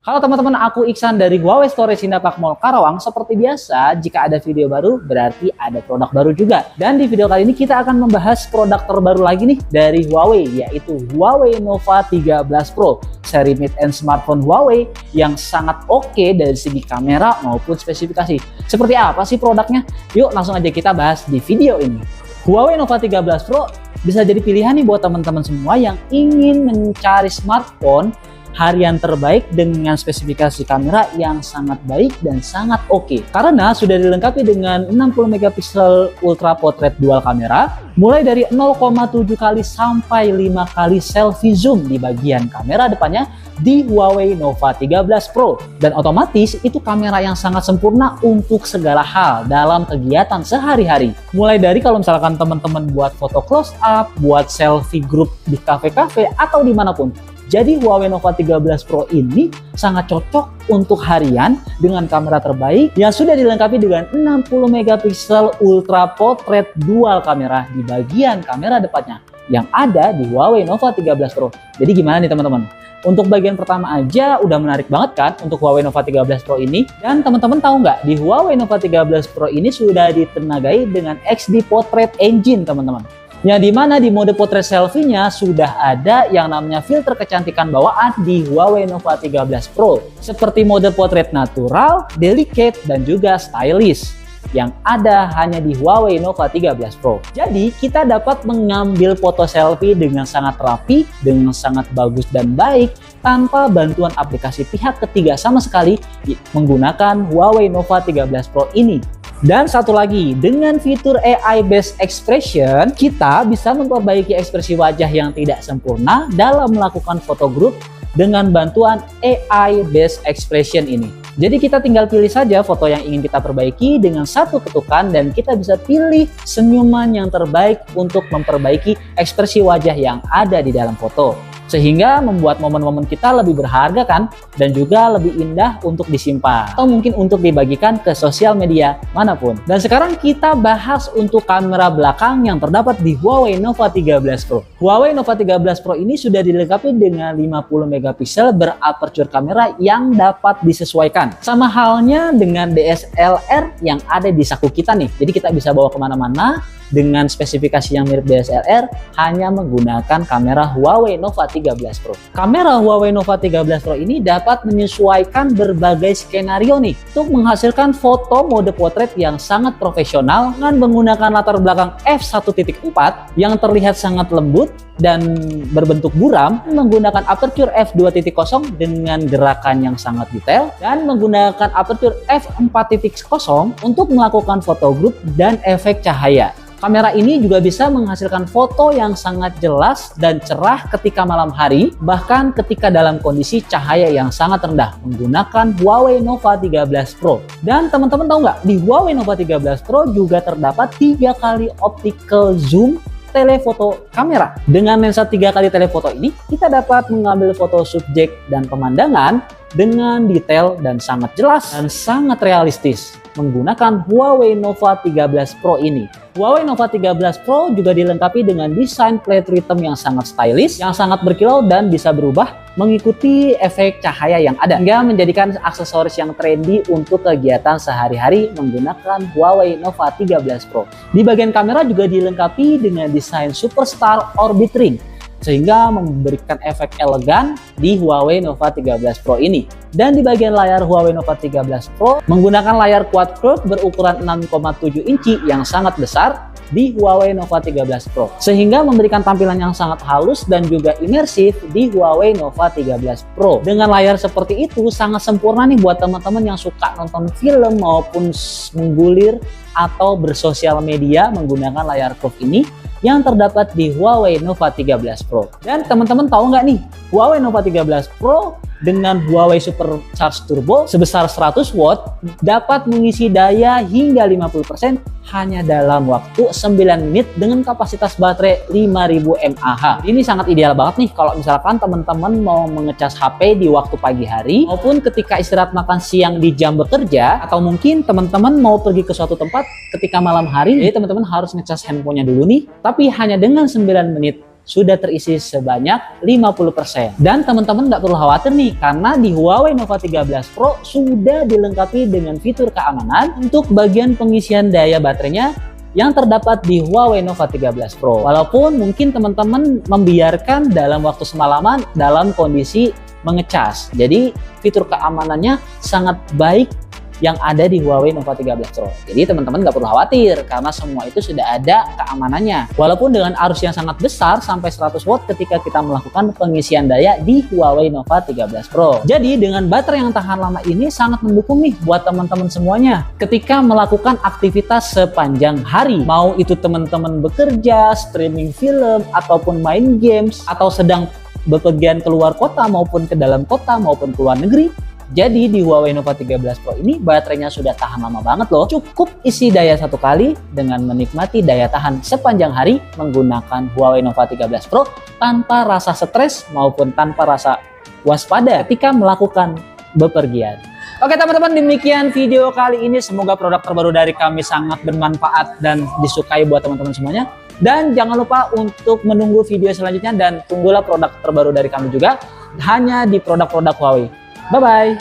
Halo teman-teman, aku Iksan dari Huawei Store Sindapak Mall Karawang. Seperti biasa, jika ada video baru berarti ada produk baru juga. Dan di video kali ini kita akan membahas produk terbaru lagi nih dari Huawei, yaitu Huawei Nova 13 Pro, seri mid-end smartphone Huawei yang sangat oke dari segi kamera maupun spesifikasi. Seperti apa sih produknya? Yuk langsung aja kita bahas di video ini. Huawei Nova 13 Pro bisa jadi pilihan nih buat teman-teman semua yang ingin mencari smartphone harian terbaik dengan spesifikasi kamera yang sangat baik dan sangat oke. Karena sudah dilengkapi dengan 60 megapiksel ultra portrait dual kamera, mulai dari 0,7 kali sampai 5 kali selfie zoom di bagian kamera depannya di Huawei Nova 13 Pro. Dan otomatis itu kamera yang sangat sempurna untuk segala hal dalam kegiatan sehari-hari. Mulai dari kalau misalkan teman-teman buat foto close up, buat selfie group di kafe-kafe atau dimanapun. Jadi Huawei Nova 13 Pro ini sangat cocok untuk harian dengan kamera terbaik yang sudah dilengkapi dengan 60 megapiksel ultra portrait dual kamera di bagian kamera depannya yang ada di Huawei Nova 13 Pro. Jadi gimana nih teman-teman? Untuk bagian pertama aja udah menarik banget kan untuk Huawei Nova 13 Pro ini. Dan teman-teman tahu nggak, di Huawei Nova 13 Pro ini sudah ditenagai dengan XD Portrait Engine teman-teman. Yang dimana di mode portrait selfie-nya sudah ada yang namanya filter kecantikan bawaan di Huawei Nova 13 Pro. Seperti mode portrait natural, delicate, dan juga stylish. Yang ada hanya di Huawei Nova 13 Pro. Jadi kita dapat mengambil foto selfie dengan sangat rapi, dengan sangat bagus dan baik, tanpa bantuan aplikasi pihak ketiga sama sekali menggunakan Huawei Nova 13 Pro ini. Dan satu lagi, dengan fitur AI Based Expression, kita bisa memperbaiki ekspresi wajah yang tidak sempurna dalam melakukan foto group dengan bantuan AI Based Expression ini. Jadi kita tinggal pilih saja foto yang ingin kita perbaiki dengan satu ketukan dan kita bisa pilih senyuman yang terbaik untuk memperbaiki ekspresi wajah yang ada di dalam foto. Sehingga membuat momen-momen kita lebih berharga kan, dan juga lebih indah untuk disimpan atau mungkin untuk dibagikan ke sosial media manapun. Dan sekarang kita bahas untuk kamera belakang yang terdapat di Huawei Nova 13 Pro. Huawei Nova 13 Pro ini sudah dilengkapi dengan 50 megapiksel beraperture kamera yang dapat disesuaikan. Sama halnya dengan DSLR yang ada di saku kita nih. Jadi kita bisa bawa kemana-mana dengan spesifikasi yang mirip DSLR, hanya menggunakan kamera Huawei Nova 13 Pro. Kamera Huawei Nova 13 Pro ini dapat menyesuaikan berbagai skenario nih untuk menghasilkan foto mode potret yang sangat profesional dengan menggunakan latar belakang f1.4 yang terlihat sangat lembut dan berbentuk buram, menggunakan aperture f2.0 dengan gerakan yang sangat detail, dan menggunakan aperture f4.0 untuk melakukan foto group dan efek cahaya. Kamera ini juga bisa menghasilkan foto yang sangat jelas dan cerah ketika malam hari, bahkan ketika dalam kondisi cahaya yang sangat rendah menggunakan Huawei Nova 13 Pro. Dan teman-teman tahu nggak, di Huawei Nova 13 Pro juga terdapat 3 kali optical zoom telefoto kamera. Dengan lensa 3 kali telefoto ini, kita dapat mengambil foto subjek dan pemandangan dengan detail dan sangat jelas dan sangat realistis menggunakan Huawei Nova 13 Pro ini. Huawei Nova 13 Pro juga dilengkapi dengan desain plate rhythm yang sangat stylish, yang sangat berkilau dan bisa berubah mengikuti efek cahaya yang ada, hingga menjadikan aksesoris yang trendy untuk kegiatan sehari-hari menggunakan Huawei Nova 13 Pro. Di bagian kamera juga dilengkapi dengan desain Superstar Orbit Ring, sehingga memberikan efek elegan di Huawei Nova 13 Pro ini. Dan di bagian layar Huawei Nova 13 Pro menggunakan layar quad curve berukuran 6,7 inci yang sangat besar di Huawei Nova 13 Pro, sehingga memberikan tampilan yang sangat halus dan juga imersif di Huawei Nova 13 Pro. Dengan layar seperti itu sangat sempurna nih buat teman-teman yang suka nonton film maupun menggulir atau bersosial media menggunakan layar curve ini yang terdapat di Huawei Nova 13 Pro. Dan teman-teman tahu nggak nih, Huawei Nova 13 Pro dengan Huawei Supercharge Turbo sebesar 100 watt dapat mengisi daya hingga 50% hanya dalam waktu 9 menit dengan kapasitas baterai 5000 mAh. Ini sangat ideal banget nih kalau misalkan teman-teman mau mengecas HP di waktu pagi hari maupun ketika istirahat makan siang di jam bekerja, atau mungkin teman-teman mau pergi ke suatu tempat ketika malam hari. Jadi teman-teman harus ngecas handphonenya dulu nih, tapi hanya dengan 9 menit sudah terisi sebanyak 50%. Dan teman-teman nggak perlu khawatir nih, karena di Huawei Nova 13 Pro sudah dilengkapi dengan fitur keamanan untuk bagian pengisian daya baterainya yang terdapat di Huawei Nova 13 Pro. Walaupun mungkin teman-teman membiarkan dalam waktu semalaman dalam kondisi mengecas. Jadi fitur keamanannya sangat baik yang ada di Huawei Nova 13 Pro. Jadi teman-teman nggak perlu khawatir karena semua itu sudah ada keamanannya. Walaupun dengan arus yang sangat besar sampai 100 watt ketika kita melakukan pengisian daya di Huawei Nova 13 Pro. Jadi dengan baterai yang tahan lama ini sangat mendukung nih buat teman-teman semuanya ketika melakukan aktivitas sepanjang hari. Mau itu teman-teman bekerja, streaming film, ataupun main games, atau sedang bepergian keluar kota maupun ke dalam kota maupun ke luar negeri. Jadi di Huawei Nova 13 Pro ini baterainya sudah tahan lama banget loh. Cukup isi daya satu kali dengan menikmati daya tahan sepanjang hari menggunakan Huawei Nova 13 Pro tanpa rasa stres maupun tanpa rasa waspada ketika melakukan bepergian. Oke teman-teman, demikian video kali ini. Semoga produk terbaru dari kami sangat bermanfaat dan disukai buat teman-teman semuanya. Dan jangan lupa untuk menunggu video selanjutnya dan tunggulah produk terbaru dari kami juga hanya di produk-produk Huawei. Bye-bye.